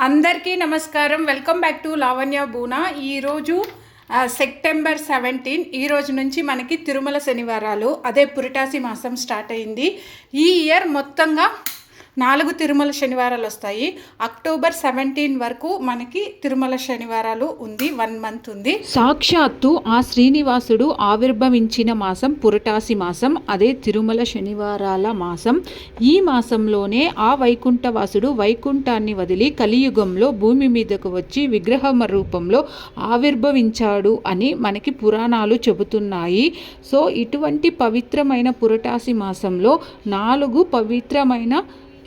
అందరికీ నమస్కారం. Welcome back to Lavanya Boona. ఈరోజు సెప్టెంబర్ 17 ఈ రోజు నుంచి మనకి తిరుమల శనివారాలు, అదే పురటాసి మాసం స్టార్ట్ అయింది. ఈ ఇయర్ మొత్తంగా 4 తిరుమల శనివారాలు వస్తాయి. అక్టోబర్ 17 వరకు మనకి తిరుమల శనివారాలు ఉంది. 1 మంత్ ఉంది. సాక్షాత్తు ఆ శ్రీనివాసుడు ఆవిర్భవించిన మాసం పురటాసి మాసం, అదే తిరుమల శనివారాల మాసం. ఈ మాసంలోనే ఆ వైకుంఠవాసుడు వైకుంఠాన్ని వదిలి కలియుగంలో భూమి మీదకు వచ్చి విగ్రహం రూపంలో ఆవిర్భవించాడు అని మనకి పురాణాలు చెబుతున్నాయి. సో ఇటువంటి పవిత్రమైన పురటాసి మాసంలో 4 పవిత్రమైన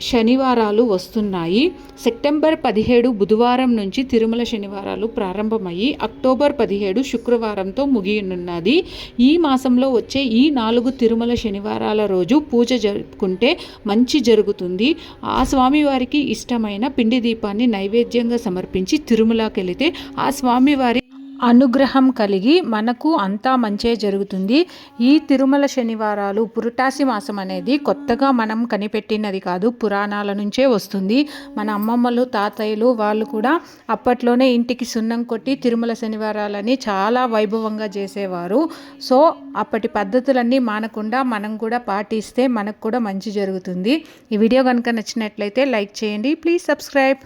శనివారాలు వస్తున్నాయి. సెప్టెంబర్ 17 బుధవారం నుంచి తిరుమల శనివారాలు ప్రారంభమయ్యి అక్టోబర్ 17 శుక్రవారంతో ముగియనున్నది. ఈ మాసంలో వచ్చే ఈ 4 తిరుమల శనివారాల రోజు పూజ జరుపుకుంటే మంచి జరుగుతుంది. ఆ స్వామివారికి ఇష్టమైన పిండి దీపాన్ని నైవేద్యంగా సమర్పించి తిరుమలకి వెళితే ఆ స్వామివారి అనుగ్రహం కలిగి మనకు అంతా మంచే జరుగుతుంది. ఈ తిరుమల శనివారాలు పురటాసి మాసం అనేది కొత్తగా మనం కనిపెట్టినది కాదు, పురాణాల నుంచే వస్తుంది. మన అమ్మమ్మలు తాతయ్యలు వాళ్ళు కూడా అప్పట్లోనే ఇంటికి సున్నం కొట్టి తిరుమల శనివారాలని చాలా వైభవంగా చేసేవారు. సో అప్పటి పద్ధతులన్నీ మానకుండా మనం కూడా పాటిస్తే మనకు కూడా మంచి జరుగుతుంది. ఈ వీడియో కనుక నచ్చినట్లయితే లైక్ చేయండి. Please subscribe.